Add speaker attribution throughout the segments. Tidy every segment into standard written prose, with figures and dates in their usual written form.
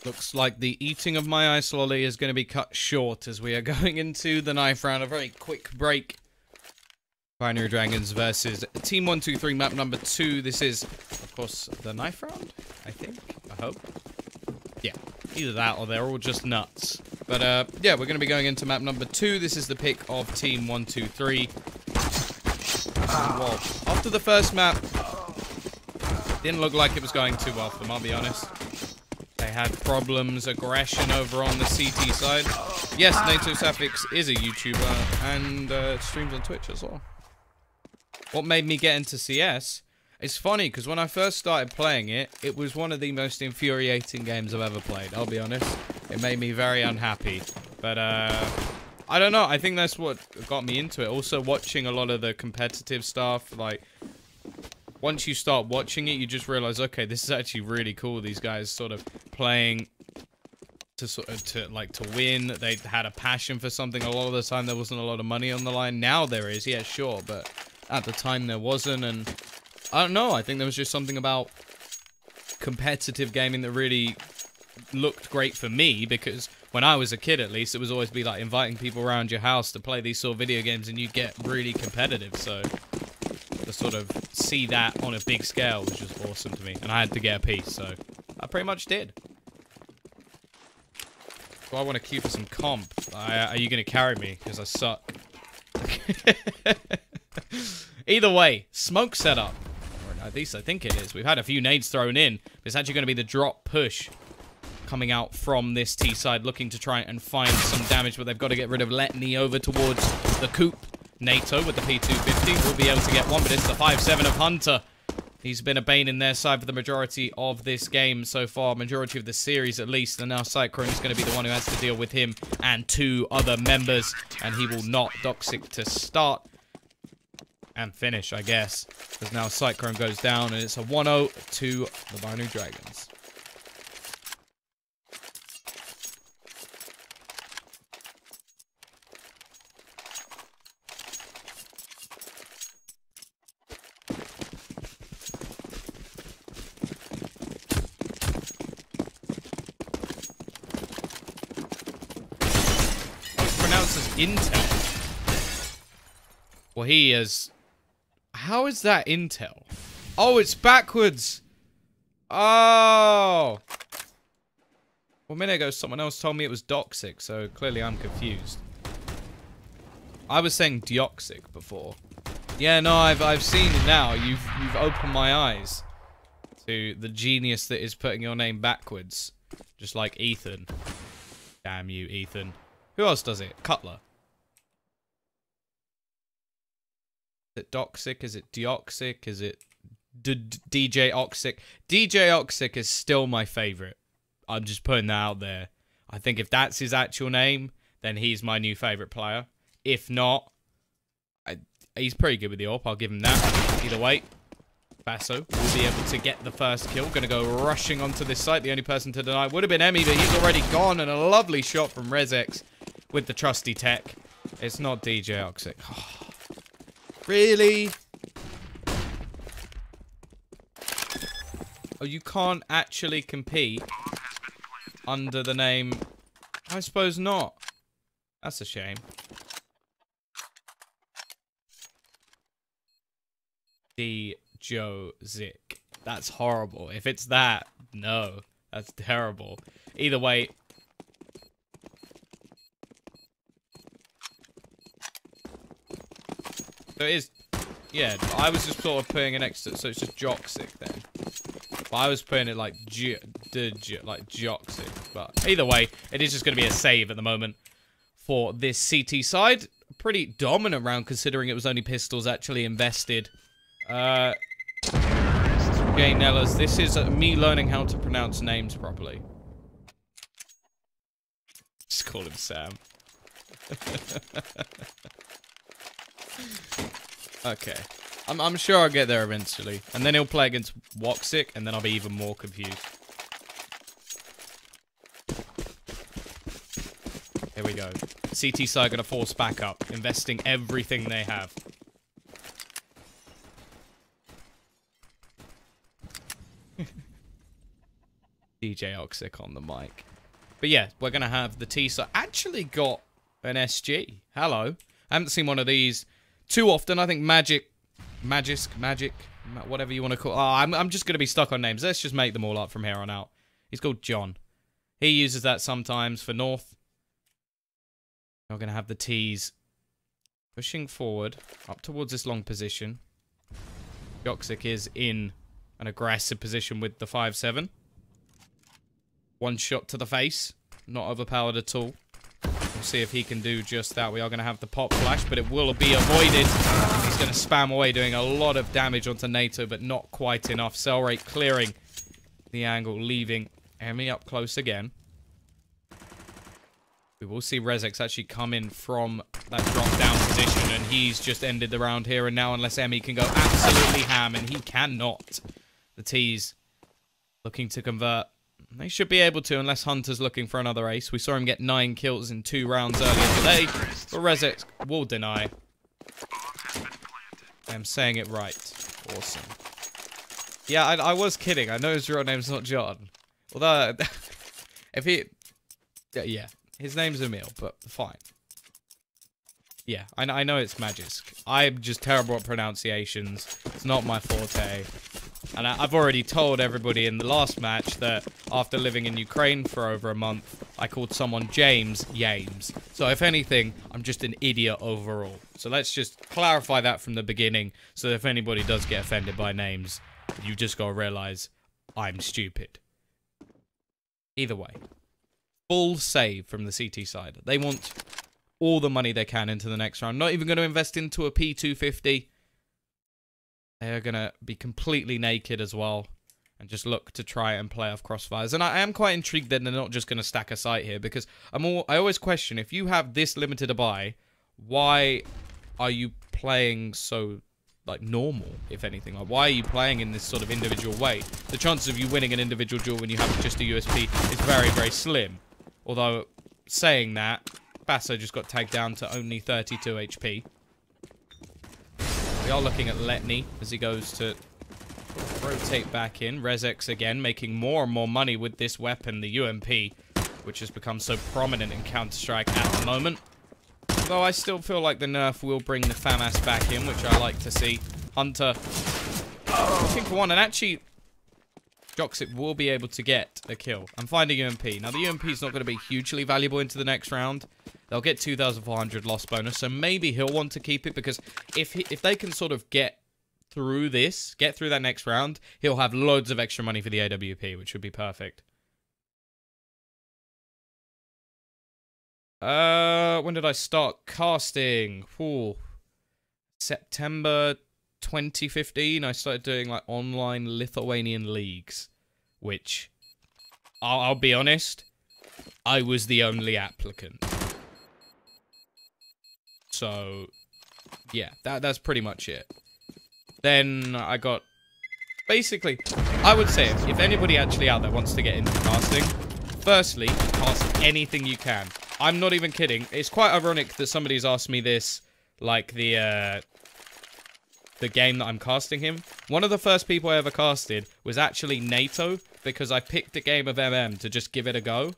Speaker 1: Looks like the eating of my ice lolly is going to be cut short as we are going into the knife round. A very quick break. Binary Dragons versus Team123 map number 2. This is, of course, the knife round, I think. I hope. Yeah, either that or they're all just nuts. But, yeah, we're going to be going into map number 2. This is the pick of Team123. Well, after the first map, didn't look like it was going too well for them, I'll be honest. They had problems, aggression over on the CT side. Yes, Nato Safix is a YouTuber and streams on Twitch as well. What made me get into CS? It's funny, because when I first started playing it, it was one of the most infuriating games I've ever played, I'll be honest. It made me very unhappy. But, I don't know, I think that's what got me into it. Also, watching a lot of the competitive stuff, like, once you start watching it, you just realize, okay, this is actually really cool. These guys sort of playing to win. They had a passion for something. A lot of the time, there wasn't a lot of money on the line. Now there is, yeah, sure, but at the time there wasn't. And I don't know. I think there was just something about competitive gaming that really looked great for me, because when I was a kid, at least, it was always be like inviting people around your house to play these sort of video games, and you get really competitive. So to sort of see that on a big scale was just awesome to me, and I had to get a piece, so I pretty much did. Do I want to queue for some comp? Are you going to carry me? Because I suck. Either way, smoke setup. Or at least I think it is. We've had a few nades thrown in. It's actually going to be the drop push coming out from this T side, looking to try and find some damage, but they've got to get rid of Letney over towards the Coop. Nato with the P250 will be able to get one, but it's the 5-7 of Hunter. He's been a bane in their side for the majority of this game so far, majority of the series at least, and now Cyclone is going to be the one who has to deal with him and 2 other members, and he will not Doxic to start and finish, I guess, because now Cyclone goes down, and it's a 1-0 to the Binary Dragons. Intel. Well, he is... How is that Intel? Oh, it's backwards. Oh. Well, a minute ago, someone else told me it was Doxic, so clearly I'm confused. I was saying Deoxic before. Yeah, no, I've seen it now. You've opened my eyes to the genius that is putting your name backwards, just like Ethan. Damn you, Ethan. Who else does it? Cutler. Is it Doxic? Is it Deoxic? Is it DJ Oxic? DJ Oxic is still my favorite. I'm just putting that out there. I think if that's his actual name, then he's my new favorite player. If not, he's pretty good with the AWP. I'll give him that. Either way, Basso will be able to get the first kill. Going to go rushing onto this site. The only person to deny would have been Emmy, but he's already gone. And a lovely shot from Rezex with the trusty tech. It's not DJ Oxic. Oh, really? Oh, you can't actually compete under the name... I suppose not. That's a shame. D-Joe-Zick. That's horrible. If it's that, no. That's terrible. Either way... So it is... Yeah, I was just sort of putting an extra... So it's just Joxic then. But I was putting it like Joxic. But either way, it is just going to be a save at the moment for this CT side. Pretty dominant round considering it was only pistols actually invested. Gay Nellas, this is me learning how to pronounce names properly. Just call him Sam. Okay. I'm sure I'll get there eventually. And then he'll play against Woxic, and then I'll be even more confused. Here we go. CT side gonna force back up, investing everything they have. DJ Oxic on the mic. But yeah, we're going to have the T-side. Actually got an SG. Hello. I haven't seen one of these too often. I think Magic, whatever you want to call it. Oh, I'm just going to be stuck on names. Let's just make them all up from here on out. He's called John. He uses that sometimes for North. We're going to have the T's pushing forward up towards this long position. Joxic is in an aggressive position with the 5-7. One shot to the face. Not overpowered at all. We'll see if he can do just that. We are going to have the pop flash, but it will be avoided. He's going to spam away, doing a lot of damage onto NATO, but not quite enough. Cell rate clearing the angle, leaving Emmy up close again. We will see Rezex actually come in from that drop-down position, and he's just ended the round here and now, unless Emmy can go absolutely ham, and he cannot. The T's looking to convert. They should be able to, unless Hunter's looking for another ace. We saw him get 9 kills in 2 rounds earlier today, but Rezex will deny. I'm saying it right. Awesome. Yeah, I was kidding. I know his real name's not John. Although, if he... Yeah, his name's Emil, but fine. Yeah, I know it's Magisk. I'm just terrible at pronunciations. It's not my forte. And I've already told everybody in the last match that after living in Ukraine for over a month, I called someone James Yames. So if anything, I'm just an idiot overall. So let's just clarify that from the beginning, so that if anybody does get offended by names, you just gotta realize I'm stupid. Either way. Full save from the CT side. They want all the money they can into the next round. Not even going to invest into a P250. They are going to be completely naked as well. And just look to try and play off crossfires. And I am quite intrigued that they're not just going to stack a site here. Because I always question, if you have this limited a buy, why are you playing so, like, normal, if anything? Like, why are you playing in this sort of individual way? The chances of you winning an individual duel when you have just a USP is very, very slim. Although, saying that, Basso just got tagged down to only 32 HP. We are looking at Letny as he goes to rotate back in. Rezex again, making more and more money with this weapon, the UMP, which has become so prominent in Counter-Strike at the moment. Though I still feel like the nerf will bring the FAMAS back in, which I like to see. Hunter, looking for one, and actually... Joxic will be able to get a kill. I'm finding UMP. Now, the UMP is not going to be hugely valuable into the next round. They'll get 2,400 loss bonus, so maybe he'll want to keep it, because if they can sort of get through this, get through that next round, he'll have loads of extra money for the AWP, which would be perfect. When did I start casting? Ooh. September 2015, I started doing like online Lithuanian leagues, which I'll be honest, I was the only applicant. So yeah, that's pretty much it. Then I got, basically, I would say if anybody actually out there wants to get into casting, firstly, cast anything you can. I'm not even kidding. It's quite ironic that somebody's asked me this, like the game that I'm casting him. One of the first people I ever casted was actually NATO, because I picked a game of MM to just give it a go.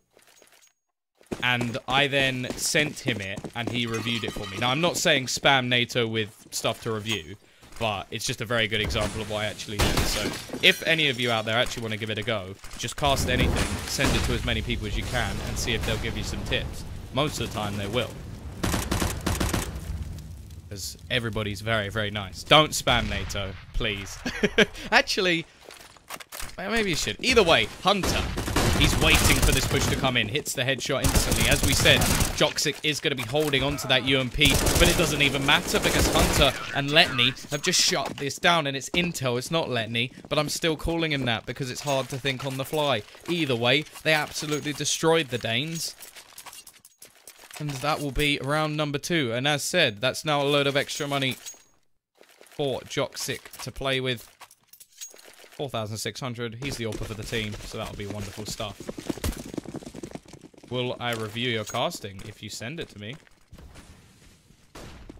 Speaker 1: And I then sent him it, and he reviewed it for me. Now, I'm not saying spam NATO with stuff to review, but it's just a very good example of what I actually did. So, if any of you out there actually want to give it a go, just cast anything, send it to as many people as you can, and see if they'll give you some tips. Most of the time, they will. Because everybody's very, very nice. Don't spam NATO, please. Actually, maybe you should. Either way, Hunter. He's waiting for this push to come in. Hits the headshot instantly. As we said, Joxic is going to be holding on to that UMP, but it doesn't even matter because Hunter and Letny have just shot this down, and it's intel, it's not Letny, but I'm still calling him that because it's hard to think on the fly. Either way, they absolutely destroyed the Danes. And that will be round number 2. And as said, that's now a load of extra money for Joxic to play with. 4,600. He's the AWPer for the team, so that'll be wonderful stuff. Will I review your casting if you send it to me?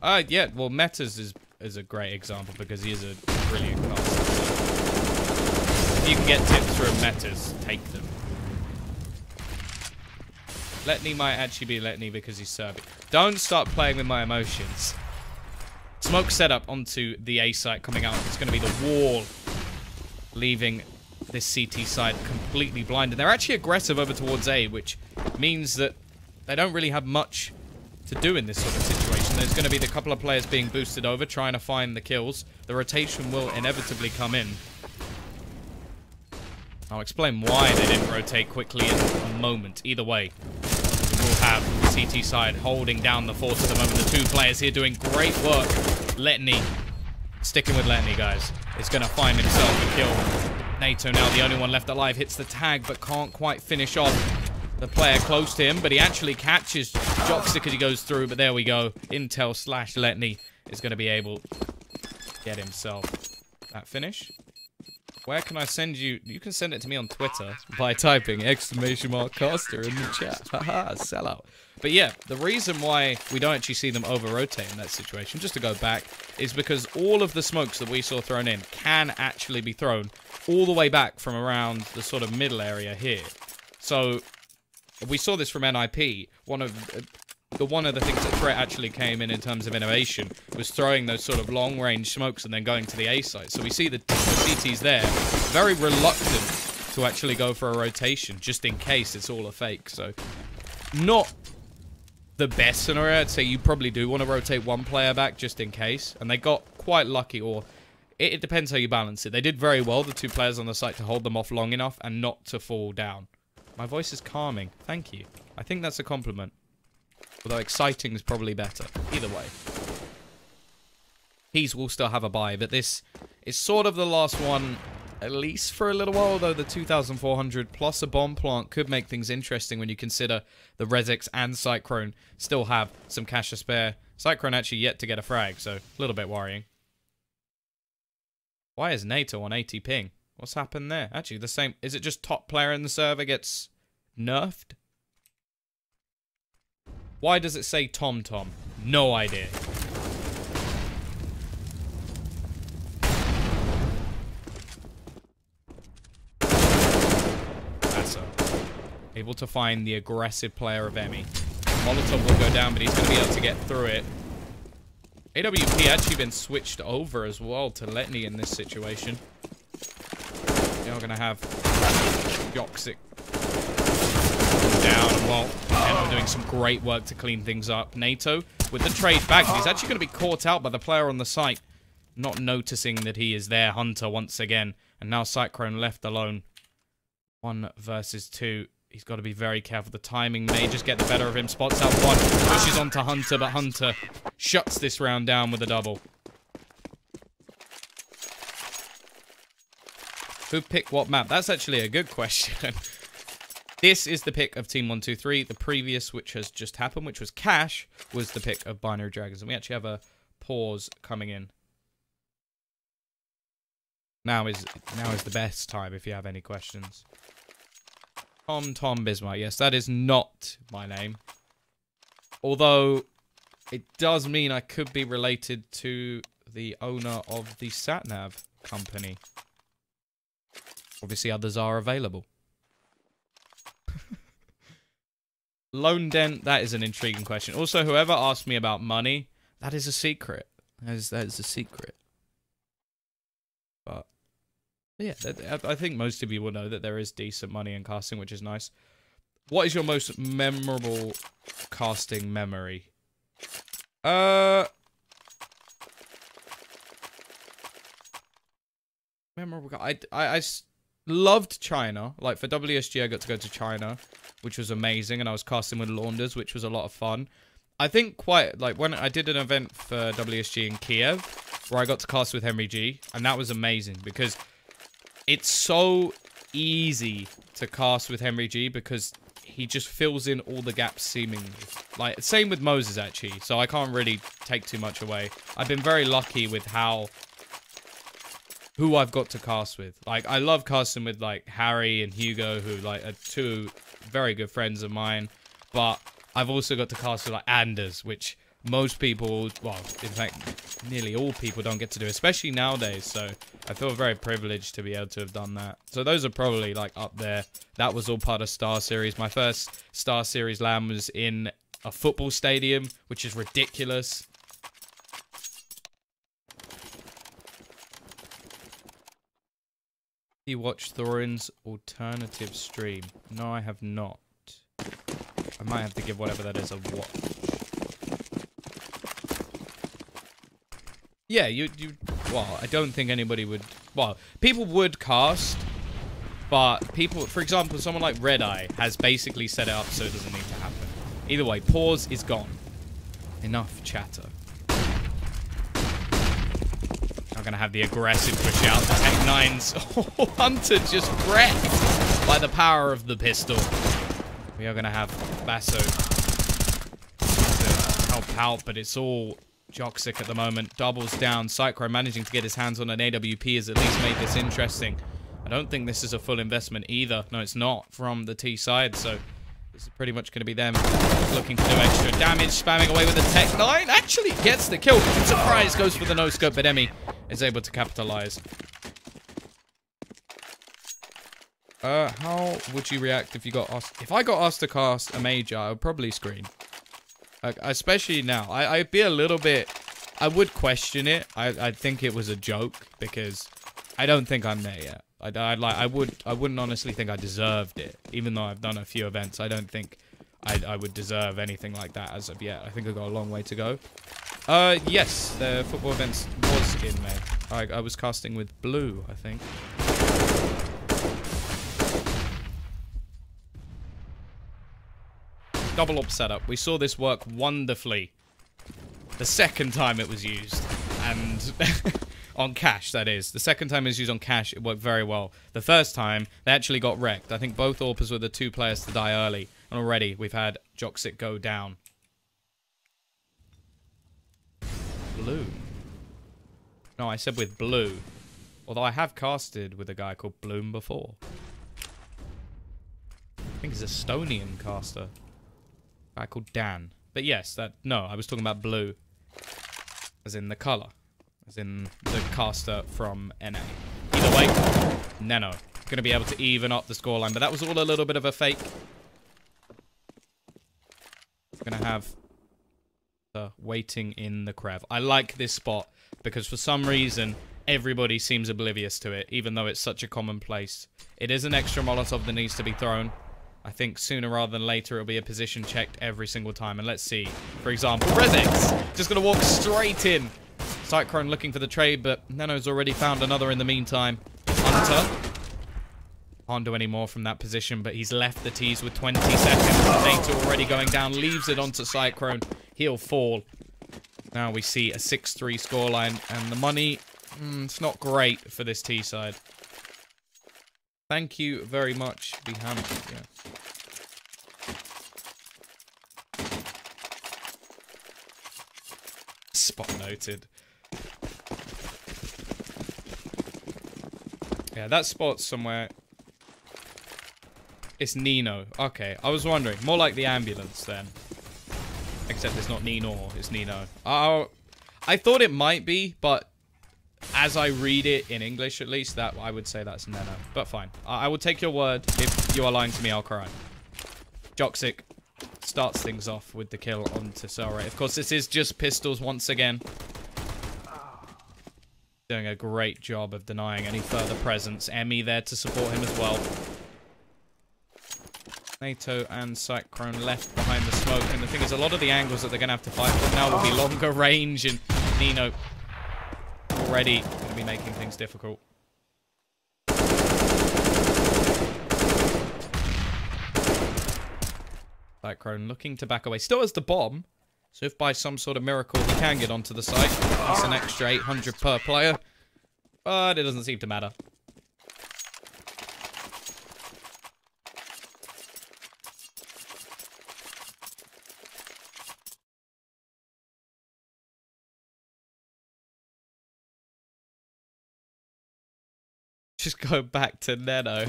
Speaker 1: Yeah, well, Metas is a great example because he is a brilliant caster. So if you can get tips from Metas, take them. Letney might actually be Letney because he's Serbian. Don't start playing with my emotions. Smoke setup onto the A site coming out. It's going to be the wall, leaving this CT side completely blind. And they're actually aggressive over towards A, which means that they don't really have much to do in this sort of situation. There's going to be the couple of players being boosted over, trying to find the kills. The rotation will inevitably come in. I'll explain why they didn't rotate quickly in a moment. Either way, we'll have CT side holding down the fort at the moment. The two players here doing great work. Letney, sticking with Letney, guys, is going to find himself a kill. NATO now the only one left alive, hits the tag, but can't quite finish off the player close to him. But he actually catches Joxic as he goes through. But there we go. Intel / Letney is going to be able to get himself that finish. Where can I send you? You can send it to me on Twitter by typing !caster in the chat. Haha, sellout. But yeah, the reason why we don't actually see them over-rotate in that situation, just to go back, is because all of the smokes that we saw thrown in can actually be thrown all the way back from around the sort of middle area here. So, we saw this from NIP. One of the things that Threat actually came in terms of innovation was throwing those sort of long-range smokes and then going to the A site. So we see the CTs there, very reluctant to actually go for a rotation, just in case it's all a fake. So, not the best scenario. I'd say you probably do want to rotate one player back just in case. And they got quite lucky, or it depends how you balance it. They did very well, the two players on the site, to hold them off long enough and not to fall down. My voice is calming. Thank you. I think that's a compliment. Although exciting is probably better. Either way. He's will still have a buy, but this is sort of the last one, at least for a little while, though the 2,400 plus a bomb plant could make things interesting when you consider the Rezex and Cyclone still have some cash to spare. Cyclone actually yet to get a frag, so a little bit worrying. Why is NATO on 80 ping? What's happened there? Actually, the same. Is it just top player in the server gets nerfed? Why does it say Tom? No idea. That's able to find the aggressive player of Emmy. Molotov will go down, but he's going to be able to get through it. AWP actually been switched over as well to Letney in this situation. You're going to have Joxic down, well, and doing some great work to clean things up. NATO with the trade back. He's actually going to be caught out by the player on the site, not noticing that he is there. Hunter once again, and now Cyclone left alone. 1 versus 2. He's got to be very careful. The timing may just get the better of him. Spots out one, pushes onto Hunter, but Hunter shuts this round down with a double. Who picked what map? That's actually a good question. This is the pick of Team123. The previous, which has just happened, which was Cash, was the pick of Binary Dragons. And we actually have a pause coming in. Now is the best time if you have any questions. Tom Bismarck. Yes, that is not my name. Although, it does mean I could be related to the owner of the SatNav company. Obviously, others are available. Lone Dent, that is an intriguing question. Also, whoever asked me about money, that is a secret. That is a secret. But, yeah, I think most of you will know that there is decent money in casting, which is nice. What is your most memorable casting memory? Memorable. I loved China. Like, for WSG, I got to go to China, which was amazing, and I was casting with Launders, which was a lot of fun. I think when I did an event for WSG in Kiev, where I got to cast with Henry G, and that was amazing, because it's so easy to cast with Henry G, because he just fills in all the gaps seemingly. Like, same with Moses, actually, so I can't really take too much away. I've been very lucky with who I've got to cast with. Like, I love casting with, like, Harry and Hugo, who, like, are two very good friends of mine. But I've also got to cast with, like, Anders, which most people, well, in fact, nearly all people don't get to do, especially nowadays. So I feel very privileged to be able to have done that. So those are probably like up there. That was all part of Star Series. My first Star Series LAN was in a football stadium, which is ridiculous. You watched Thorin's alternative stream? No, I have not. I might have to give whatever that is a watch. Yeah, well, I don't think anybody would, well, people would cast, but people, for example, someone like Red Eye has basically set it up so it doesn't need to happen. Either way, pause is gone. Enough chatter. Not gonna have the aggressive push out. The Tech 9's Hunter just wrecked by the power of the pistol. We are gonna have Basso to help out, but it's all Joxic at the moment. Doubles down. Cycro managing to get his hands on an AWP has at least made this interesting. I don't think this is a full investment either. No, it's not from the T side, so this is pretty much going to be them looking to do extra damage, spamming away with the Tech 9. Actually gets the kill. Surprise, goes for the no-scope, but Emmy is able to capitalize. How would you react if you got asked? If I got asked to cast a major, I would probably scream. Like, especially now. I'd be a little bit... I would question it. I'd think it was a joke, because I don't think I'm there yet. I wouldn't honestly think I deserved it. Even though I've done a few events, I don't think I would deserve anything like that as of yet. I think I've got a long way to go. Yes, the football events was in May. I was casting with Blue, I think. Double up setup. We saw this work wonderfully the second time it was used. And on cash, that is. The second time it was used on cash, it worked very well. The first time, they actually got wrecked. I think both AWPers were the two players to die early. And already, we've had Joxic go down. Blue. No, I said with Blue. Although I have casted with a guy called Bloom before. I think he's a Estonian caster. A guy called Dan. But yes, no, I was talking about Blue. As in the colour. As in the caster from NA. Either way, Neno. Going to be able to even up the scoreline. But that was all a little bit of a fake. Going to have waiting in the Crev. I like this spot because for some reason everybody seems oblivious to it, even though it's such a common place. It is an extra Molotov that needs to be thrown. I think sooner rather than later it'll be a position checked every single time. And let's see. For example, Rezex just going to walk straight in. Cyclone looking for the trade, but Neno's already found another in the meantime. Hunter. Can't do any more from that position, but he's left the tees with 20 seconds. Nato already going down, leaves it onto Cyclone. He'll fall. Now we see a 6-3 scoreline, and the money, it's not great for this T side. Thank you very much, Beham. Yeah. Spot noted. Yeah, that spot's somewhere. It's Nino. Okay, I was wondering. More like the ambulance then. Except it's not Nino, it's Nino. I thought it might be, but as I read it in English at least, that I would say that's Neno. But fine. I will take your word. If you are lying to me, I'll cry. Joxic starts things off with the kill onto Selray. Of course, this is just pistols once again. Doing a great job of denying any further presence. Emmy there to support him as well. NATO and Cyclone left behind the smoke. And the thing is, a lot of the angles that they're going to have to fight for now will be longer range. And Nino already going to be making things difficult. Cyclone looking to back away. Still has the bomb. So if by some sort of miracle he can get onto the site, it's an extra 800 per player. But it doesn't seem to matter. Just go back to Neno.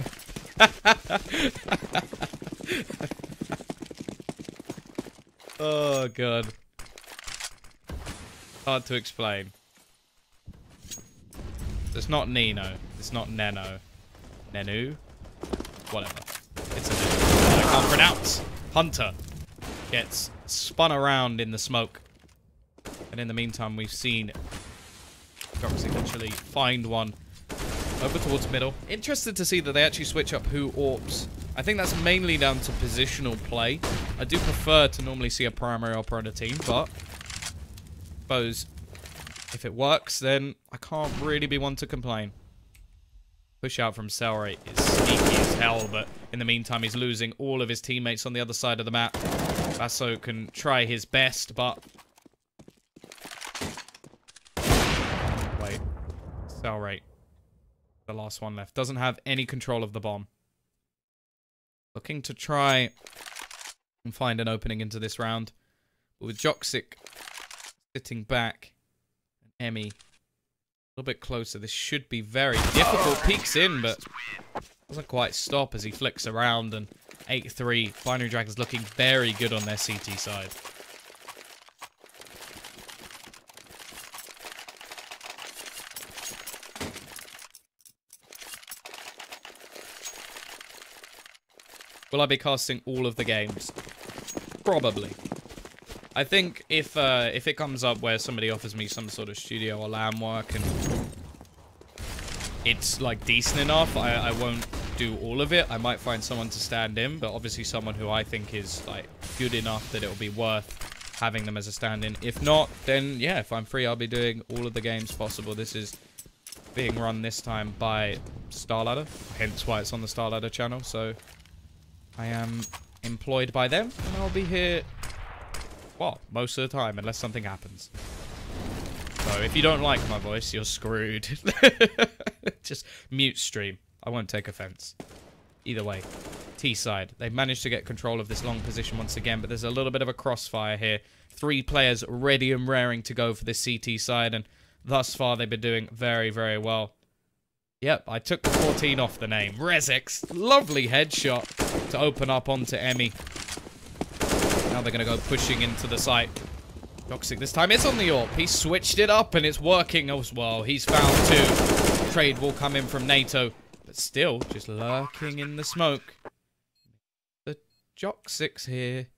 Speaker 1: Oh, God. Hard to explain. It's not Nino. It's not Neno. Nenu? Whatever. It's a name I can't pronounce. Hunter gets spun around in the smoke. And in the meantime, we've seen Toxic actually find one over towards middle. Interested to see that they actually switch up who AWPs. I think that's mainly down to positional play. I do prefer to normally see a primary AWPer on a team, but I suppose if it works, then I can't really be one to complain. Push out from Cellrate is sneaky as hell, but in the meantime, he's losing all of his teammates on the other side of the map. Basso can try his best, but... Wait. Cellrate. The last one left. Doesn't have any control of the bomb. Looking to try and find an opening into this round. But with Joxic sitting back, and Emmy a little bit closer, this should be very difficult. Peeks in, but doesn't quite stop as he flicks around. And 8-3, Binary Dragons looking very good on their CT side. Will I be casting all of the games? Probably. I think if it comes up where somebody offers me some sort of studio or LAN work and it's like decent enough, I won't do all of it. I might find someone to stand in, but obviously someone who I think is like good enough that it'll be worth having them as a stand-in. If not, then yeah, if I'm free, I'll be doing all of the games possible. This is being run this time by Starladder, hence why it's on the Starladder channel. So I am employed by them, and I'll be here, well, most of the time, unless something happens. So if you don't like my voice, you're screwed. Just mute stream. I won't take offense. Either way, T side. They've managed to get control of this long position once again, but there's a little bit of a crossfire here. 3 players ready and raring to go for this CT side, and thus far they've been doing very, very well. Yep, I took the 14 off the name. Rezix, lovely headshot to open up onto Emmy. Now they're going to go pushing into the site. Toxic this time is on the AWP. He switched it up and it's working as well. He's found 2. Trade will come in from NATO. But still, just lurking in the smoke. The Joxics here.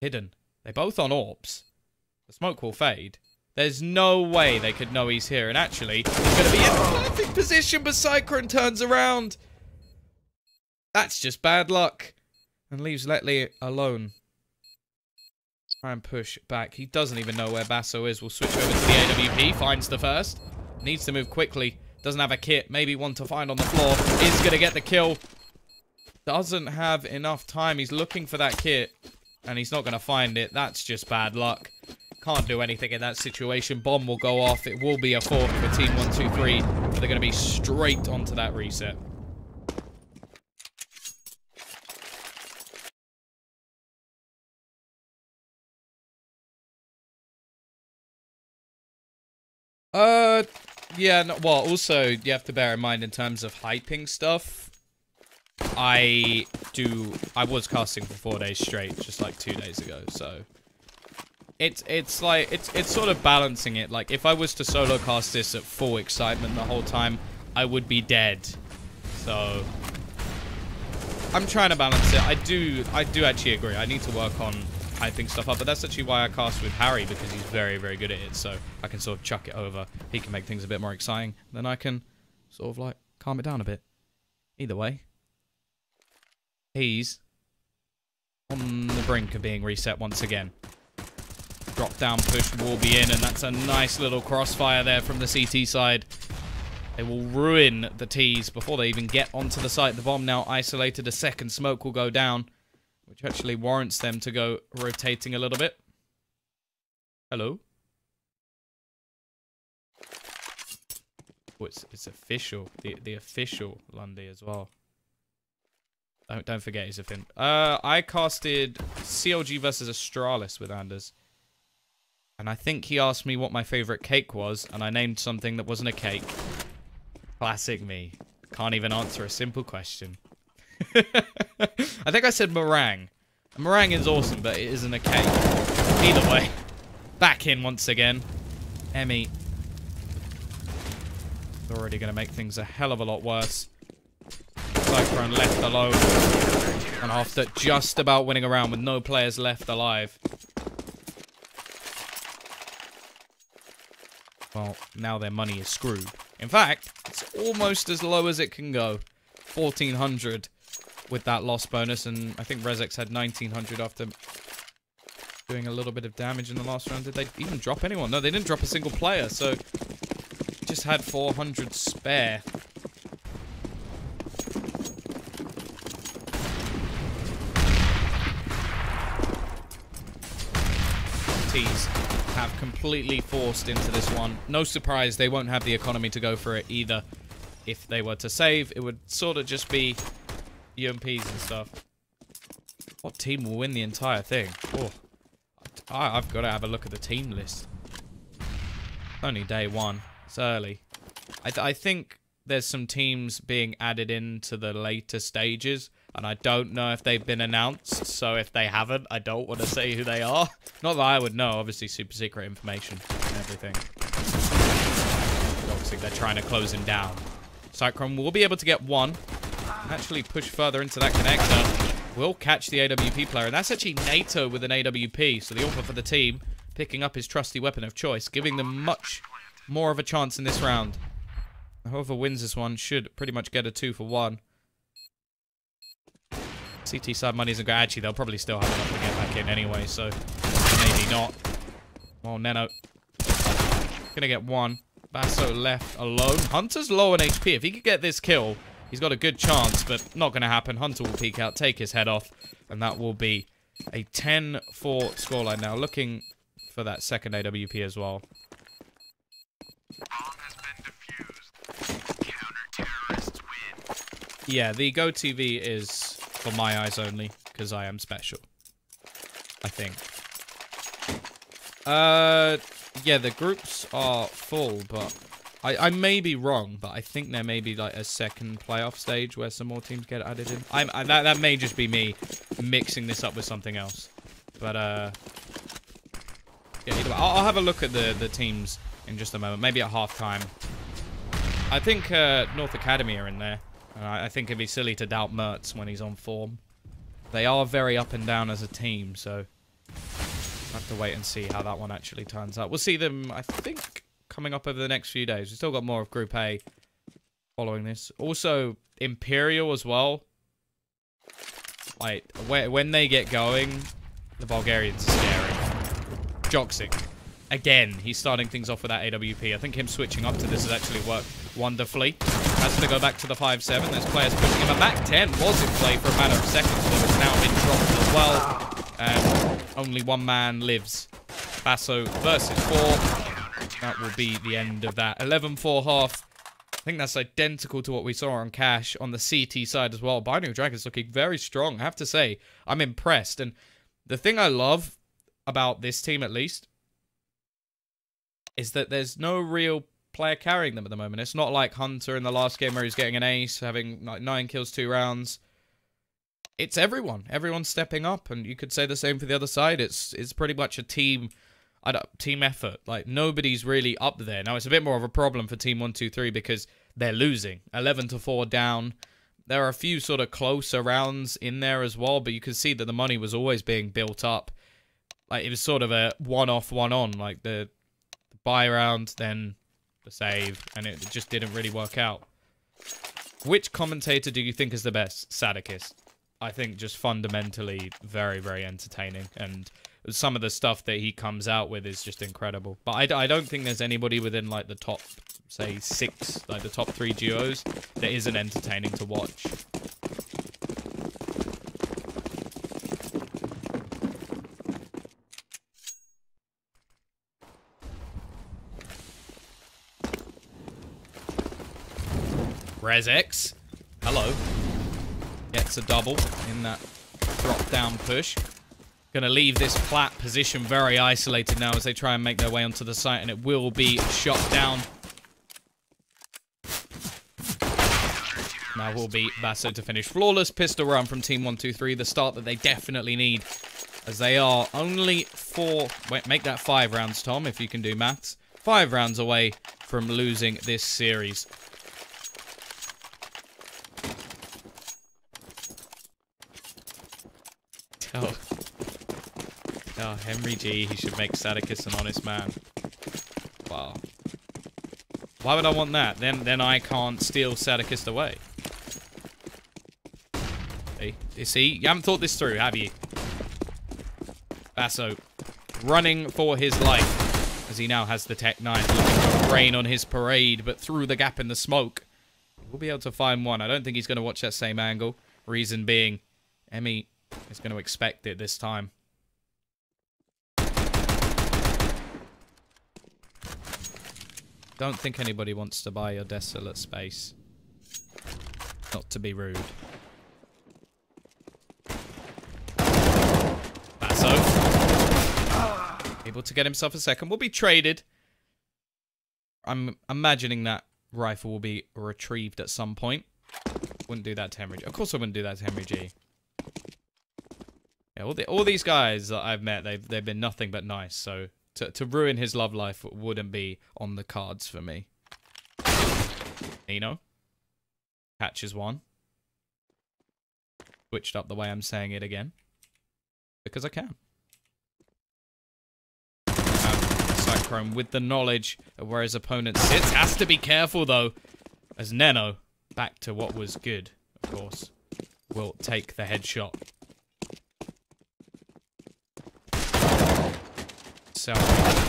Speaker 1: Hidden. They're both on AWPs. The smoke will fade. There's no way they could know he's here. And actually, he's going to be in a perfect position, but Cyclone turns around. That's just bad luck. And leaves Letley alone. Try and push back. He doesn't even know where Basso is. We'll switch over to the AWP. Finds the first. Needs to move quickly. Doesn't have a kit. Maybe one to find on the floor. Is going to get the kill. Doesn't have enough time. He's looking for that kit. And he's not going to find it. That's just bad luck. Can't do anything in that situation. Bomb will go off. It will be a fork for Team123. But they're going to be straight onto that reset. Yeah, no, well, also, you have to bear in mind in terms of hyping stuff, I was casting for 4 days straight, just like 2 days ago, so it's sort of balancing it. Like, if I was to solo cast this at full excitement the whole time, I would be dead. So I'm trying to balance it. I do actually agree. I need to work on hyping stuff up, but that's actually why I cast with Harry, because he's very, very good at it, so I can sort of chuck it over. He can make things a bit more exciting, then I can sort of like calm it down a bit. Either way, he's on the brink of being reset once again. Drop down push will be in, and that's a nice little crossfire there from the CT side. They will ruin the T's before they even get onto the site. The bomb now isolated. A second smoke will go down, which actually warrants them to go rotating a little bit. Hello? Oh, it's official. The official Lundy as well. Don't forget he's a Finn. I casted CLG versus Astralis with Anders. And I think he asked me what my favorite cake was, and I named something that wasn't a cake. Classic me. Can't even answer a simple question. I think I said meringue. Meringue is awesome, but it isn't a cake. Either way, back in once again. Emmy already going to make things a hell of a lot worse. Cyclone left alone. And after just about winning a round with no players left alive. Well, now their money is screwed. In fact, it's almost as low as it can go. 1,400 with that loss bonus. And I think Rezex had 1,900 after doing a little bit of damage in the last round. Did they even drop anyone? No, they didn't drop a single player. So, just had 400 spare. T's have completely forced into this one. No surprise, they won't have the economy to go for it either. If they were to save, it would sort of just be UMPs and stuff. What team will win the entire thing? Oh, I've got to have a look at the team list. Only day one. It's early. I think there's some teams being added into the later stages, and I don't know if they've been announced, so if they haven't, I don't want to say who they are. Not that I would know, obviously super secret information and everything. Obviously they're trying to close him down. Cyclone will be able to get one. Actually push further into that connector. Will catch the AWP player, and that's actually NATO with an AWP, so the offer for the team, picking up his trusty weapon of choice, giving them much more of a chance in this round. Whoever wins this one should pretty much get a 2-for-1. CT side money isn't good. Actually, they'll probably still have enough to get back in anyway, so maybe not. Oh, Neno. Gonna get one. Basso left alone. Hunter's low on HP. If he could get this kill, he's got a good chance, but not gonna happen. Hunter will peek out, take his head off, and that will be a 10-4 scoreline now. Looking for that second AWP as well. Yeah, the GoTV is for my eyes only, because I am special. I think. Yeah, the groups are full, but I may be wrong, but I think there may be like a second playoff stage where some more teams get added in. That may just be me mixing this up with something else. But, yeah, either way, I'll have a look at the teams in just a moment. Maybe at halftime. I think North Academy are in there. I think it'd be silly to doubt Mertz when he's on form. They are very up and down as a team, so I'll have to wait and see how that one actually turns out. We'll see them, I think, coming up over the next few days. We've still got more of Group A following this. Also, Imperial as well. Like, when they get going, the Bulgarians are scary. Joxic. Again, he's starting things off with that AWP. I think him switching up to this has actually worked wonderfully. Has to go back to the 5-7. There's players pushing him. A back 10 was in play for a matter of seconds, but it's now been dropped as well. And only one man lives. Basso versus 4. That will be the end of that. 11-4 half. I think that's identical to what we saw on Cash on the CT side as well. Binary Dragon's looking very strong. I have to say, I'm impressed. And the thing I love about this team, at least, is that there's no real player carrying them at the moment. It's not like Hunter in the last game where he's getting an ace, having like 9 kills, 2 rounds. It's everyone. Everyone's stepping up, and you could say the same for the other side. It's pretty much a team effort. Like, nobody's really up there. Now, it's a bit more of a problem for Team123 because they're losing. 11-4 down. There are a few sort of closer rounds in there as well, but you can see that the money was always being built up. Like, it was sort of a one-off, one-on. Like, the buy round, then the save, and it just didn't really work out. Which commentator do you think is the best? Sadakist. I think just fundamentally very, very entertaining, and some of the stuff that he comes out with is just incredible. But I don't think there's anybody within like the top, say, 6, like the top 3 duos that isn't entertaining to watch. Rezex, hello, gets a double in that drop-down push. Gonna leave this flat position very isolated now as they try and make their way onto the site, and it will be shot down. Now will be Basso to finish. Flawless pistol run from Team123, the start that they definitely need, as they are only 4... Wait, make that 5 rounds, Tom, if you can do maths. 5 rounds away from losing this series. Oh, Henry G, he should make Sadakis an honest man. Wow. Why would I want that? Then I can't steal Sadakis away. Hey, you see? You haven't thought this through, have you? Basso, running for his life, as he now has the Tech 9, looking to rain on his parade, but through the gap in the smoke. We'll be able to find one. I don't think he's going to watch that same angle. Reason being, Emmy is going to expect it this time. Don't think anybody wants to buy your desolate space. Not to be rude. Basso. Able to get himself a second. Will be traded. I'm imagining that rifle will be retrieved at some point. Wouldn't do that to Henry G. Of course I wouldn't do that to Henry G. Yeah, all these guys that I've met, they've been nothing but nice, so... To ruin his love life wouldn't be on the cards for me. Nino. Catches one. Switched up the way I'm saying it again. Because I can. Cyclone with the knowledge of where his opponent sits. Has to be careful though. As Neno, back to what was good, of course, will take the headshot.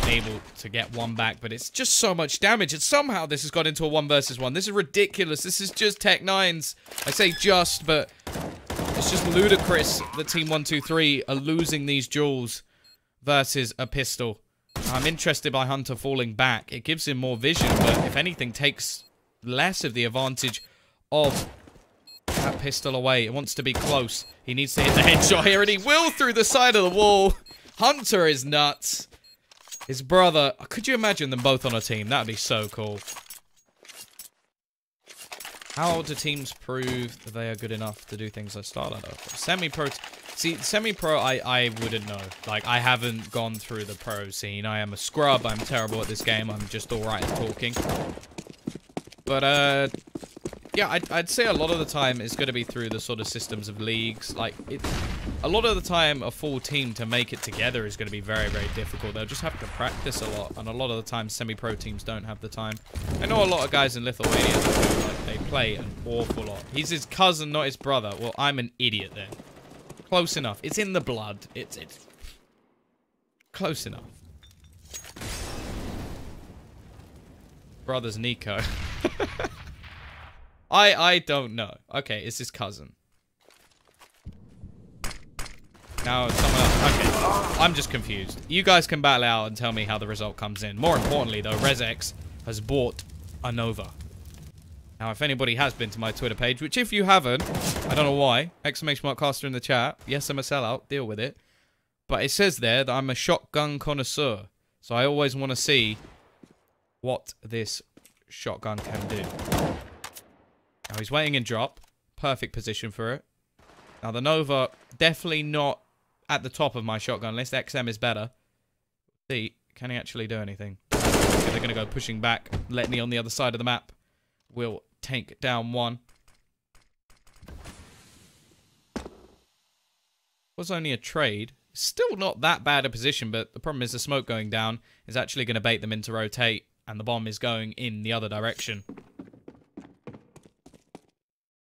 Speaker 1: Able to get one back, but it's just so much damage, and somehow this has got into a 1 versus 1. This is ridiculous. This is just Tech 9s. I say just, but it's just ludicrous that Team 123 are losing these duels versus a pistol. I'm interested by Hunter falling back. It gives him more vision, but if anything, takes less of the advantage of that pistol away. It wants to be close. He needs to hit the headshot here, and he will through the side of the wall. Hunter is nuts. His brother, could you imagine them both on a team? That'd be so cool. How do teams prove that they are good enough to do things like Starlight? Semi-pro, see, semi-pro, I wouldn't know. Like, I haven't gone through the pro scene. I am a scrub. I'm terrible at this game. I'm just alright at talking. But, yeah, I'd say a lot of the time it's going to be through the sort of systems of leagues. Like, a lot of the time, a full team to make it together is going to be very, very difficult. They'll just have to practice a lot, and a lot of the time, semi-pro teams don't have the time. I know a lot of guys in Lithuania that like, they play an awful lot. He's his cousin, not his brother. Well, I'm an idiot then. Close enough. It's in the blood. It's close enough. Brother's Nico. I don't know. Okay, it's his cousin. Now, someone else. Okay, I'm just confused. You guys can battle out and tell me how the result comes in. More importantly, though, ResX has bought a Nova. Now, if anybody has been to my Twitter page, which if you haven't, I don't know why, !caster in the chat. Yes, I'm a sellout. Deal with it. But it says there that I'm a shotgun connoisseur. So I always want to see what this shotgun can do. Now, he's waiting in drop. Perfect position for it. Now, the Nova, definitely not at the top of my shotgun list. XM is better. See, can he actually do anything? Okay, they're going to go pushing back. Letney on the other side of the map will take down one. Was only a trade. Still not that bad a position, but the problem is the smoke going down is actually going to bait them into rotate, and the bomb is going in the other direction.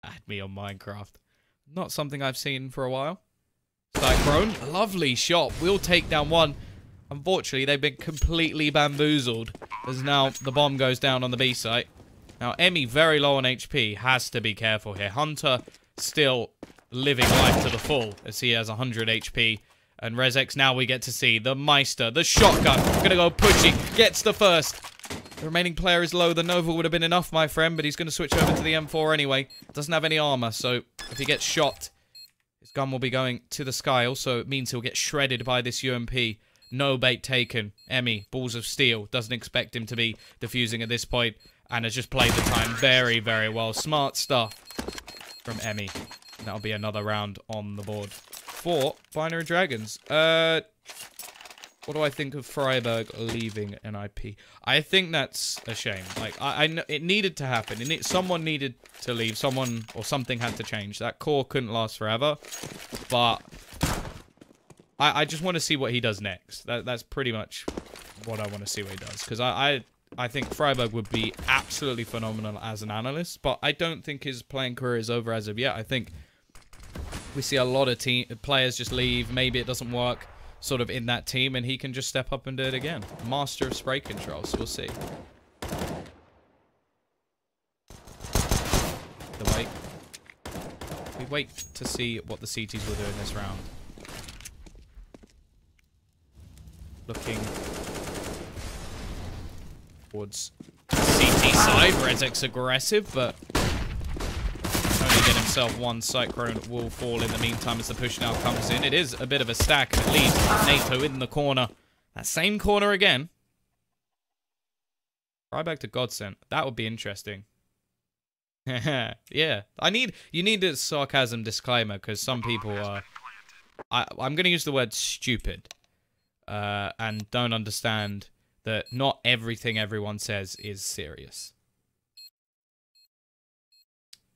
Speaker 1: Add me on Minecraft. Not something I've seen for a while. Cyclone, lovely shot. We'll take down one. Unfortunately, they've been completely bamboozled as now the bomb goes down on the B site. Now, Emmy, very low on HP, has to be careful here. Hunter still living life to the full as he has 100 HP. And ResX, now we get to see the Meister, the shotgun. Gonna go pushing, gets the first. The remaining player is low. The Nova would have been enough, my friend, but he's going to switch over to the M4 anyway. Doesn't have any armor, so if he gets shot, his gun will be going to the sky. Also, it means he'll get shredded by this UMP. No bait taken. Emmy, balls of steel. Doesn't expect him to be defusing at this point, and has just played the time very, very well. Smart stuff from Emmy. That'll be another round on the board for Binary Dragons. What do I think of Freiburg leaving NIP? I think that's a shame. Like, I know it needed to happen. Someone needed to leave. Someone or something had to change. That core couldn't last forever. But I just want to see what he does next. That's pretty much what I want to see what he does. Because I think Freiburg would be absolutely phenomenal as an analyst. But I don't think his playing career is over as of yet. I think we see a lot of players just leave. Maybe it doesn't work sort of in that team, and he can just step up and do it again. Master of spray control, so we'll see. The wait. We wait to see what the CTs will do in this round. Looking towards CT side. Rezek's aggressive, but only get himself one. Cyclone will fall in the meantime as the push now comes in. It is a bit of a stack, and it leaves NATO in the corner. That same corner again. Right back to Godsent. That would be interesting. Yeah. You need a sarcasm disclaimer, because some people are... I'm going to use the word stupid. And don't understand that not everything everyone says is serious.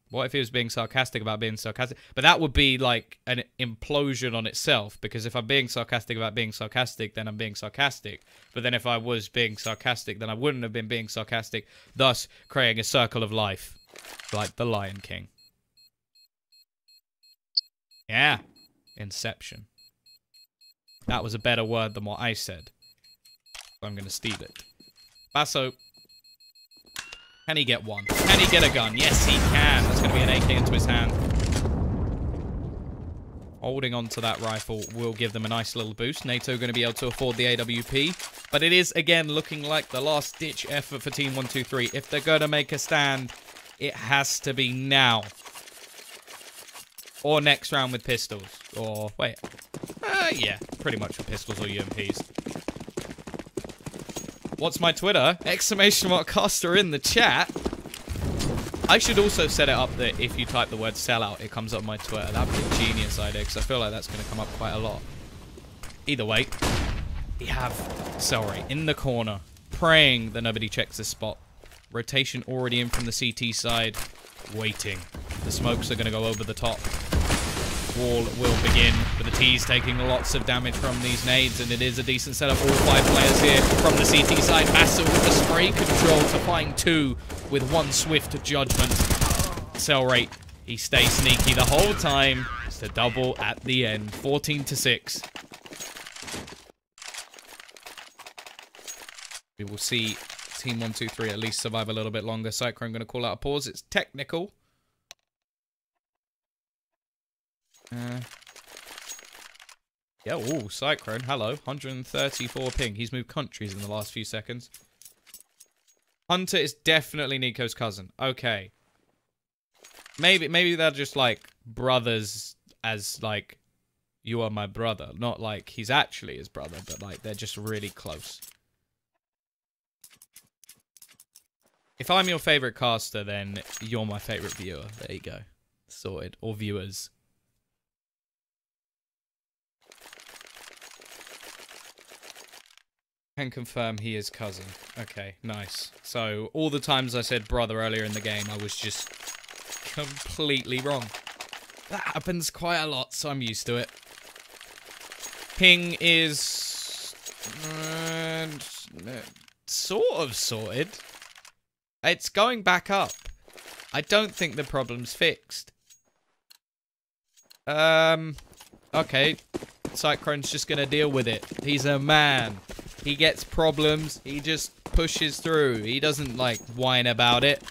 Speaker 1: What if he was being sarcastic about being sarcastic? But that would be like an implosion on itself, because if I'm being sarcastic about being sarcastic, then I'm being sarcastic. But then if I was being sarcastic, then I wouldn't have been being sarcastic, thus creating a circle of life, like the Lion King. Yeah. Inception. That was a better word than what I said. So I'm going to steal it. Basso. Can he get one? Can he get a gun? Yes, he can. That's going to be an AK into his hand. Holding on to that rifle will give them a nice little boost. NATO going to be able to afford the AWP. But it is, again, looking like the last-ditch effort for Team 123. If they're going to make a stand, it has to be now. Or next round with pistols. Or, wait. Yeah, pretty much with pistols or UMPs. What's my Twitter? Exclamation mark caster in the chat. I should also set it up that if you type the word sellout, it comes up my Twitter. That'd be a genius idea, because I feel like that's going to come up quite a lot. Either way, we have Celery in the corner, praying that nobody checks this spot. Rotation already in from the CT side, waiting. The smokes are going to go over the top. Wall will begin, but the T's taking lots of damage from these nades, and it is a decent setup. All 5 players here from the CT side. Massa with the spray control to find 2 with 1 swift judgment. Cell rate, he stays sneaky the whole time to double at the end. 14-6. We will see Team 123 at least survive a little bit longer. Cyclone going to call out a pause. It's technical. Yeah, ooh, Cyclone, hello. 134 ping. He's moved countries in the last few seconds. Hunter is definitely Nico's cousin. Okay. Maybe they're just like brothers, as like, you are my brother. Not like he's actually his brother, but like they're just really close. If I'm your favorite caster, then you're my favorite viewer. There you go. Sorted. Or viewers. Can confirm he is cousin. Okay, nice. So, all the times I said brother earlier in the game, I was just completely wrong. That happens quite a lot, so I'm used to it. Ping is... sort of sorted. It's going back up. I don't think the problem's fixed. Okay. Cyclone's just gonna deal with it. He's a man. He gets problems. He just pushes through. He doesn't, like, whine about it.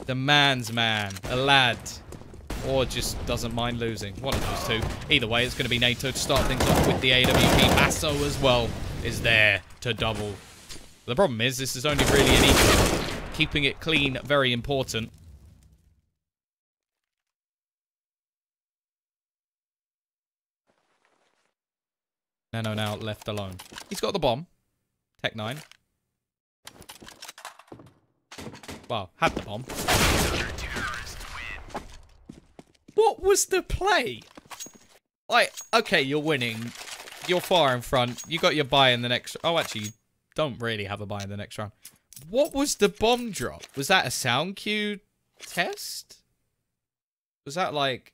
Speaker 1: The man's man. A lad. Or just doesn't mind losing. One of those two. Either way, it's going to be NATO to start things off with the AWP. Masso as well is there to double. The problem is, this is only really an equal. Keeping it clean, very important. Nano now left alone. He's got the bomb. Tech 9. Well, had the bomb. What was the play? Like, okay, you're winning. You're far in front. You got your buy in the next... Oh, actually, you don't really have a buy in the next round. What was the bomb drop? Was that a sound cue test? Was that like...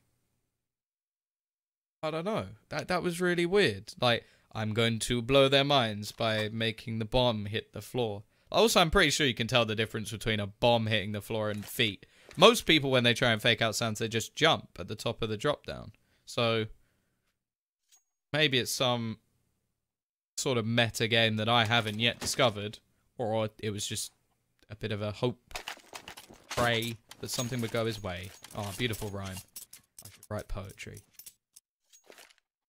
Speaker 1: I don't know. That was really weird. Like, I'm going to blow their minds by making the bomb hit the floor. Also, I'm pretty sure you can tell the difference between a bomb hitting the floor and feet. Most people, when they try and fake out sounds, they just jump at the top of the drop down. So, maybe it's some sort of meta game that I haven't yet discovered. Or it was just a bit of a hope, pray that something would go his way. Oh, beautiful rhyme. I should write poetry.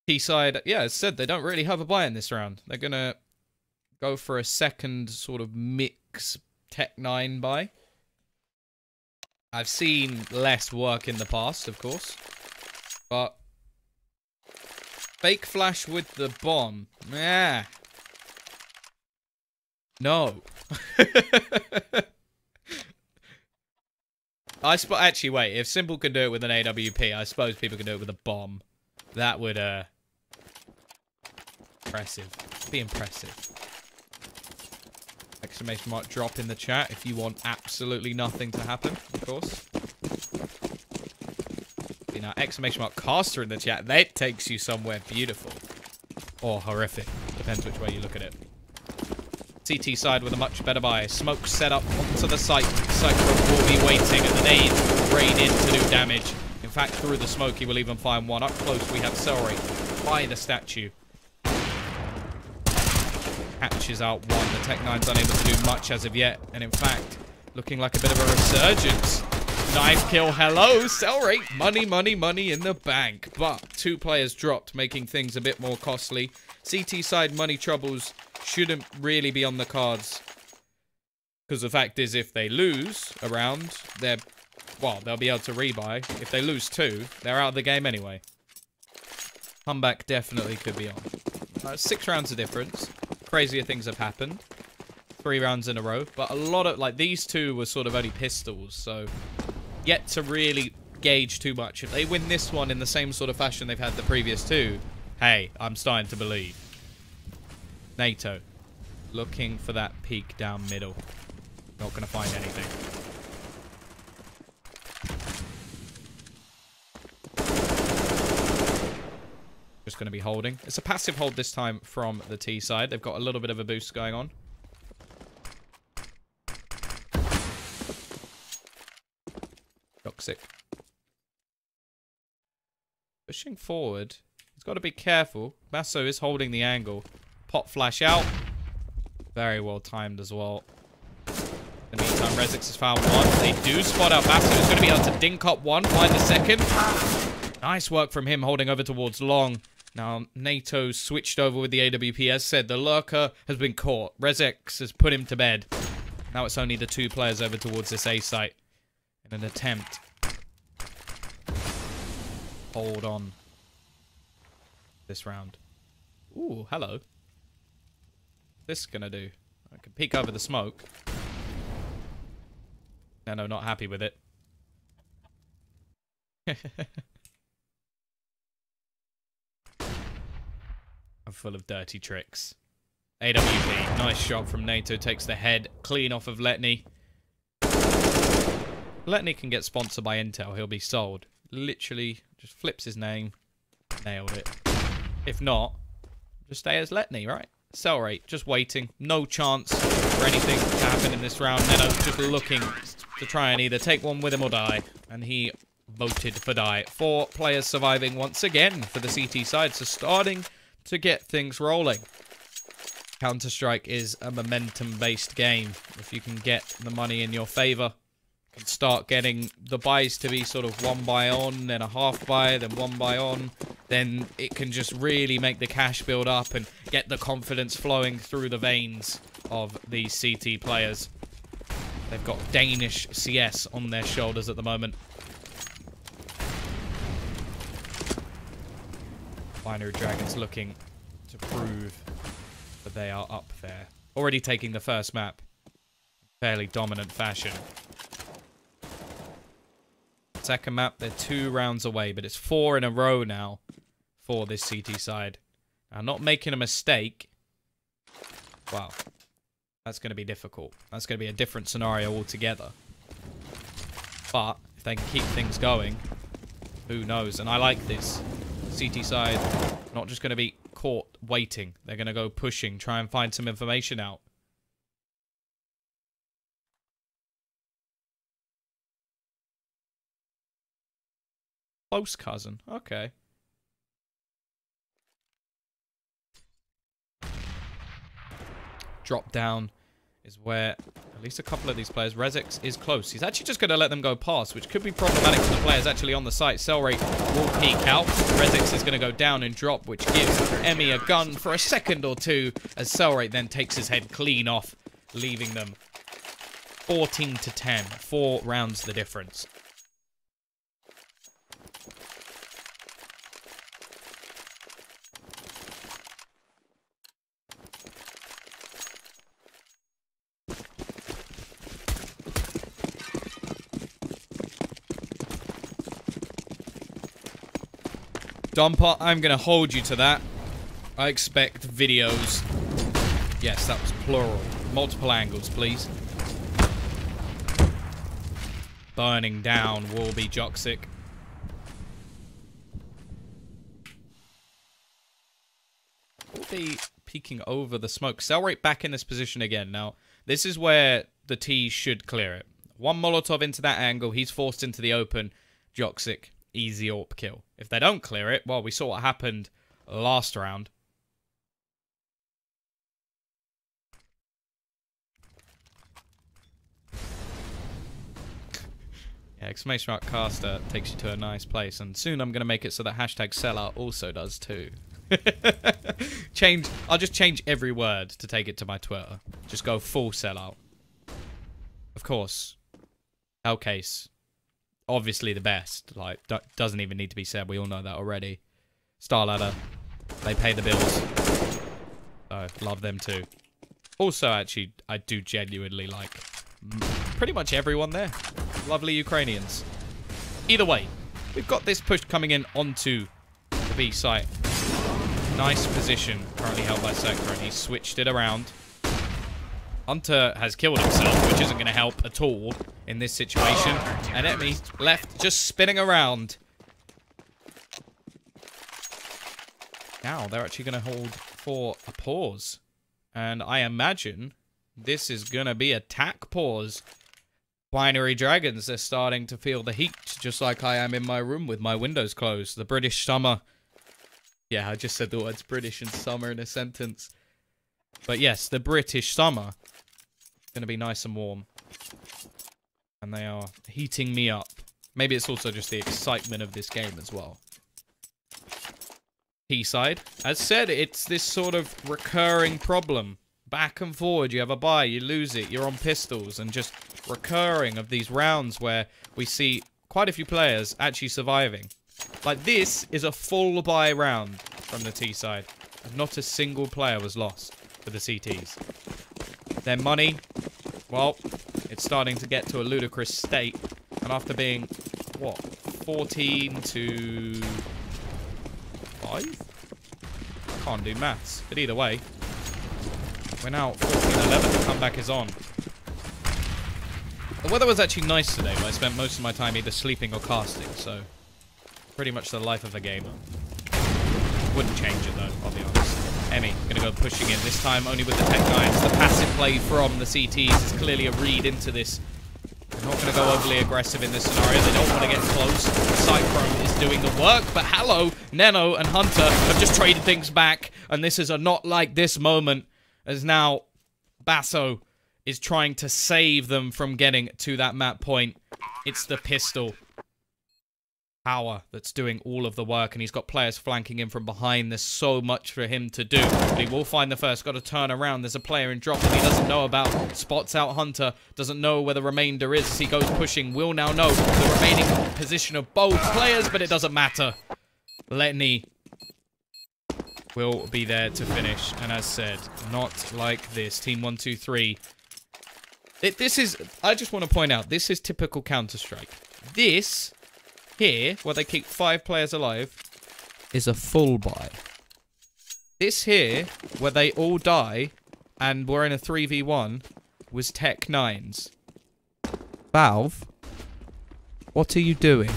Speaker 1: T-side, yeah, as said, they don't really have a buy in this round. They're going to go for a second sort of mix Tech 9 buy. I've seen less work in the past, of course. But fake flash with the bomb. Yeah. No. Actually, wait. If Simple can do it with an AWP, I suppose people can do it with a bomb. That would, impressive. Be impressive. Exclamation mark drop in the chat if you want absolutely nothing to happen, of course. You know, exclamation mark caster in the chat. That takes you somewhere beautiful. Or horrific. Depends which way you look at it. CT side with a much better buy. Smoke set up onto the site. Cyclone will be waiting and the nade rain in to do damage. In fact, through the smoke, he will even find one. Up close, we have Celery by the statue. Hatches out one. The Tech 9's unable to do much as of yet. And in fact, looking like a bit of a resurgence. Knife kill. Hello, Celery. Money, money, money in the bank. But 2 players dropped, making things a bit more costly. CT side money troubles shouldn't really be on the cards. Because the fact is, if they lose a round, they'll be able to rebuy. If they lose 2, they're out of the game anyway. Comeback definitely could be on. 6 rounds of difference. Crazier things have happened. 3 rounds in a row. But a lot of, like, these 2 were sort of only pistols. So, yet to really gauge too much. If they win this one in the same sort of fashion they've had the previous 2, hey, I'm starting to believe. NATO. Looking for that peek down middle. Not going to find anything. Just going to be holding. It's a passive hold this time from the T side. They've got a little bit of a boost going on. Toxic. Pushing forward. He's got to be careful. Basso is holding the angle. Pop flash out. Very well timed as well. In the meantime, Rezix has found one. They do spot out Basso. He's going to be able to dink up one. Find the second. Nice work from him holding over towards long. Now, NATO switched over with the AWP. As said, the lurker has been caught. Rezix has put him to bed. Now it's only the 2 players over towards this A site. In an attempt. Hold on. This round. Ooh, hello. What's this gonna do? I can peek over the smoke. No, not happy with it. I'm full of dirty tricks. AWP, nice shot from NATO, takes the head clean off of Letney. Letney can get sponsored by Intel, he'll be sold. Literally, just flips his name. Nailed it. If not, just stay as Letney, right? Sell rate, just waiting. No chance for anything to happen in this round. Neno just looking to try and either take one with him or die. And he voted for die. 4 players surviving once again for the CT side. So starting to get things rolling. Counter-Strike is a momentum-based game. If you can get the money in your favor, you can start getting the buys to be sort of 1 buy on, then a half buy, then 1 buy on. Then it can just really make the cash build up and get the confidence flowing through the veins of these CT players. They've got Danish CS on their shoulders at the moment. Binary Dragons looking to prove that they are up there. Already taking the first map. Fairly dominant fashion. Second map, they're 2 rounds away, but it's 4 in a row now for this CT side. Now, not making a mistake. Wow. That's going to be difficult. That's going to be a different scenario altogether. But if they can keep things going, who knows? And I like this. CT side, not just going to be caught waiting. They're going to go pushing, try and find some information out. Close cousin. Okay. Drop down is where at least a couple of these players. Rezix is close. He's actually just going to let them go past, which could be problematic for the players actually on the site. Cellrate will peek out. Rezix is going to go down and drop, which gives Emmy a gun for a second or two, as Cellrate then takes his head clean off, leaving them 14 to 10. 4 rounds the difference. Dumper, I'm going to hold you to that. I expect videos. Yes, that was plural. Multiple angles, please. Burning down will be Joxic. Will be peeking over the smoke. Cellrate back in this position again. Now, this is where the T should clear it. One Molotov into that angle. He's forced into the open. Joxic. Easy AWP kill. If they don't clear it, well, we saw what happened last round. Yeah, exclamation mark caster takes you to a nice place, and soon I'm going to make it so that hashtag sellout also does too. I'll just change every word to take it to my Twitter. Just go full sellout. Of course. Hellcase. Obviously the best. Like, doesn't even need to be said. We all know that already. Star Ladder. They pay the bills. So, love them too. Also, actually, I do genuinely like pretty much everyone there. Lovely Ukrainians. Either way, we've got this push coming in onto the B site. Nice position currently held by Sector, and he switched it around. Hunter has killed himself, which isn't going to help at all in this situation. And Emmy left just spinning around. Now they're actually going to hold for a pause. And I imagine this is going to be a tack pause. Binary Dragons, they're starting to feel the heat, just like I am in my room with my windows closed. The British summer. Yeah, I just said the words British and summer in a sentence. But yes, the British summer. Going to be nice and warm. And they are heating me up. Maybe it's also just the excitement of this game as well. T-side. As said, it's this sort of recurring problem. Back and forward, you have a buy, you lose it, you're on pistols. And just recurring of these rounds where we see quite a few players actually surviving. Like, this is a full buy round from the T-side. And not a single player was lost for the CTs. Their money, well, it's starting to get to a ludicrous state. And after being, what, 14 to 5? I can't do maths. But either way, we're now 14-11. The comeback is on. The weather was actually nice today, but I spent most of my time either sleeping or casting, so pretty much the life of a gamer. Wouldn't change it, though, I'll be honest. Emmy, gonna go pushing in, this time only with the Tech 9s. The passive play from the CTs is clearly a read into this. They're not gonna go overly aggressive in this scenario. They don't want to get close. Cyclone is doing the work, but hello, Neno and Hunter have just traded things back, and this is a not like this moment, as now Basso is trying to save them from getting to that map point. It's the pistol power that's doing all of the work, and he's got players flanking in from behind. There's so much for him to do, but he will find the first. Got to turn around. There's a player in drop that he doesn't know about. Spots out Hunter. Doesn't know where the remainder is as he goes pushing. Will now know the remaining position of both players, but it doesn't matter. Letney will be there to finish, and as said, not like this. Team123. This is, I just want to point out, this is typical Counter-Strike. This here, where they keep 5 players alive, is a full buy. This here, where they all die, and we're in a 3v1, was Tech 9's. Valve, what are you doing?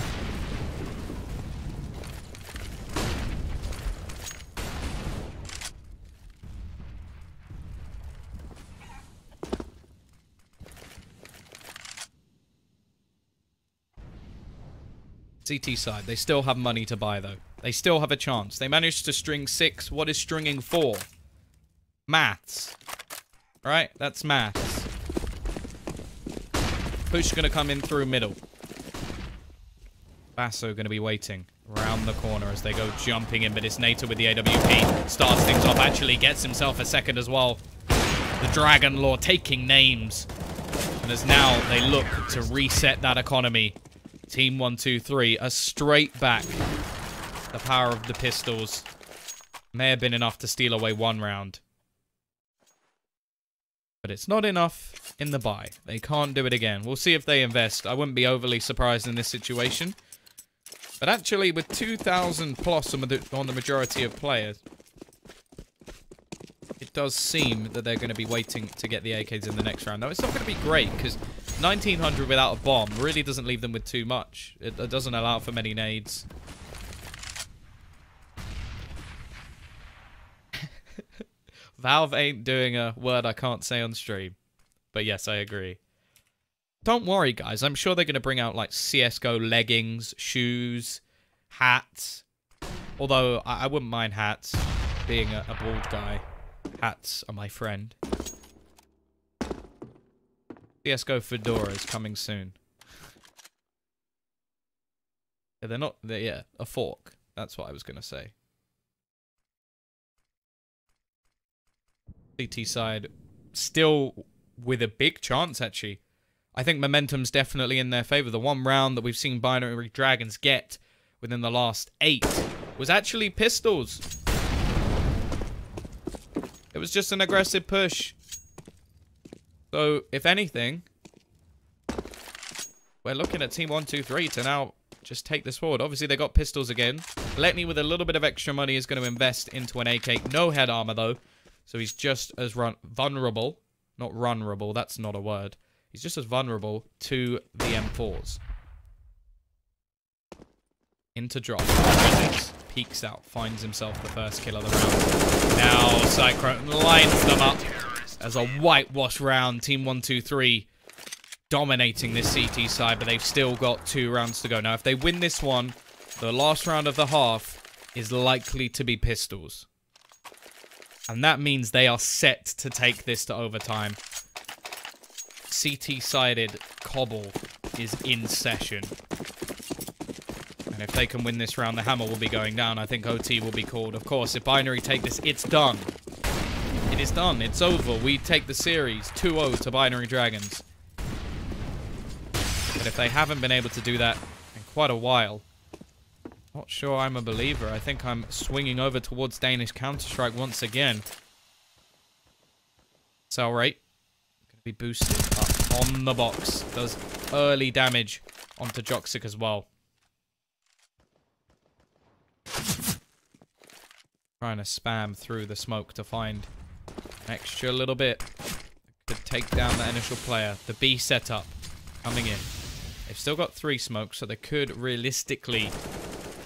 Speaker 1: CT side, they still have money to buy, though. They still have a chance. They managed to string 6. What is stringing 4? Maths. Right? That's maths. Push going to come in through middle. Basso going to be waiting around the corner as they go jumping in, but it's NATO with the AWP. Starts things off, actually gets himself a second as well. The Dragon Lord taking names. And as now they look to reset that economy. Team123 are straight back. The power of the pistols may have been enough to steal away 1 round. But it's not enough in the buy. They can't do it again. We'll see if they invest. I wouldn't be overly surprised in this situation. But actually, with 2,000 plus on the majority of players, it does seem that they're going to be waiting to get the AKs in the next round. Now, it's not going to be great, because 1,900 without a bomb really doesn't leave them with too much. It doesn't allow for many nades. Valve ain't doing a word I can't say on stream. But yes, I agree. Don't worry, guys. I'm sure they're going to bring out, like, CSGO leggings, shoes, hats. Although, I wouldn't mind hats, being a bald guy. Hats are my friend. CSGO fedoras coming soon. Yeah, they're not... yeah, a fork. That's what I was going to say. CT side still with a big chance, actually. I think momentum's definitely in their favor. The 1 round that we've seen Binary Dragons get within the last 8 was actually pistols. It was just an aggressive push. So, if anything, we're looking at Team123 to now just take this forward. Obviously, they got pistols again. Letney, with a little bit of extra money, is going to invest into an AK. No head armor, though. So he's just as vulnerable. Not vulnerable, that's not a word. He's just as vulnerable to the M4s. Into drop. Peeks out. Finds himself the first kill of the round. Now, Cyclone lines them up as a whitewash round. Team123 dominating this CT side, but they've still got 2 rounds to go. Now, if they win this one, the last round of the half is likely to be pistols. And that means they are set to take this to overtime. CT-sided Cobble is in session. And if they can win this round, the hammer will be going down. I think OT will be called. Of course, if Binary take this, it's done. It is done. It's over. We take the series 2-0 to Binary Dragons. But if they haven't been able to do that in quite a while, not sure I'm a believer. I think I'm swinging over towards Danish Counter-Strike once again. Cell rate going to be boosted up on the box. Does early damage onto Joxic as well. Trying to spam through the smoke to find an extra little bit. Could take down the initial player. The B setup coming in. They've still got 3 smokes, so they could realistically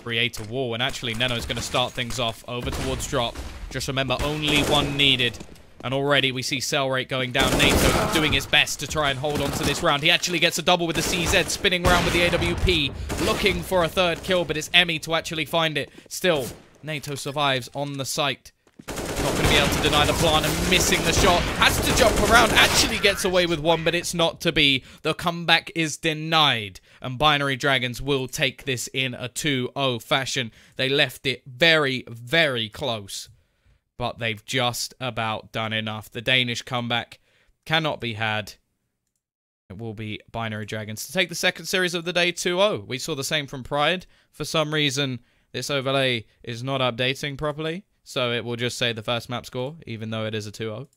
Speaker 1: create a wall. And actually, Neno's going to start things off over towards drop. Just remember, only 1 needed. And already we see cell rate going down. NATO doing his best to try and hold on to this round. He actually gets a double with the CZ, spinning around with the AWP, looking for a 3rd kill, but it's Emmy to actually find it. Still, NATO survives on the site. Not going to be able to deny the plant and missing the shot. Has to jump around, actually gets away with 1, but it's not to be. The comeback is denied. And Binary Dragons will take this in a 2-0 fashion. They left it very, very close. But they've just about done enough. The Danish comeback cannot be had. It will be Binary Dragons to take the 2nd series of the day 2-0. We saw the same from Pride. For some reason, this overlay is not updating properly. So it will just say the first map score, even though it is a 2-0.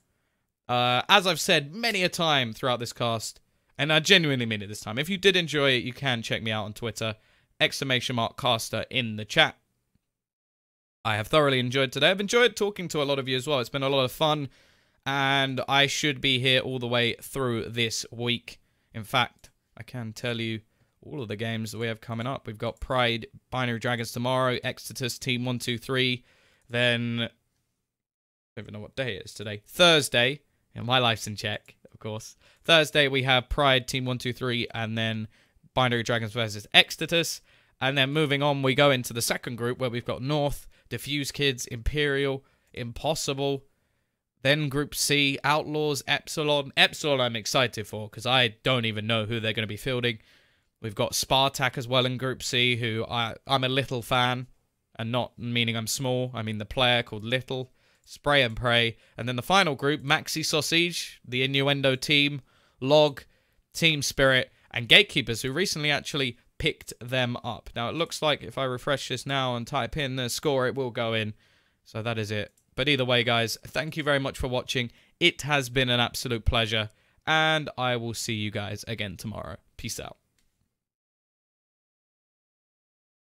Speaker 1: As I've said many a time throughout this cast, and I genuinely mean it this time, if you did enjoy it, you can check me out on Twitter. !caster in the chat. I have thoroughly enjoyed today. I've enjoyed talking to a lot of you as well. It's been a lot of fun, and I should be here all the way through this week. In fact, I can tell you all of the games that we have coming up. We've got Pride, Binary Dragons tomorrow, Exodus, Team123, then, I don't even know what day it is today, Thursday, and my life's in check, of course. Thursday we have Pride, Team123, and then Binary Dragons versus Exodus, and then moving on we go into the second group where we've got North, Diffuse Kids, Imperial, Impossible, then Group C, Outlaws, Epsilon. Epsilon I'm excited for because I don't even know who they're going to be fielding. We've got Spartak as well in Group C, who I'm a little fan, and not meaning I'm small. I mean the player called Little, Spray and Pray. And then the final group, Maxi Sausage, the Innuendo team, Log, Team Spirit, and Gatekeepers, who recently actually picked them up. Now, it looks like if I refresh this now and type in the score, it will go in. So that is it. But either way, guys, thank you very much for watching. It has been an absolute pleasure, and I will see you guys again tomorrow. Peace out.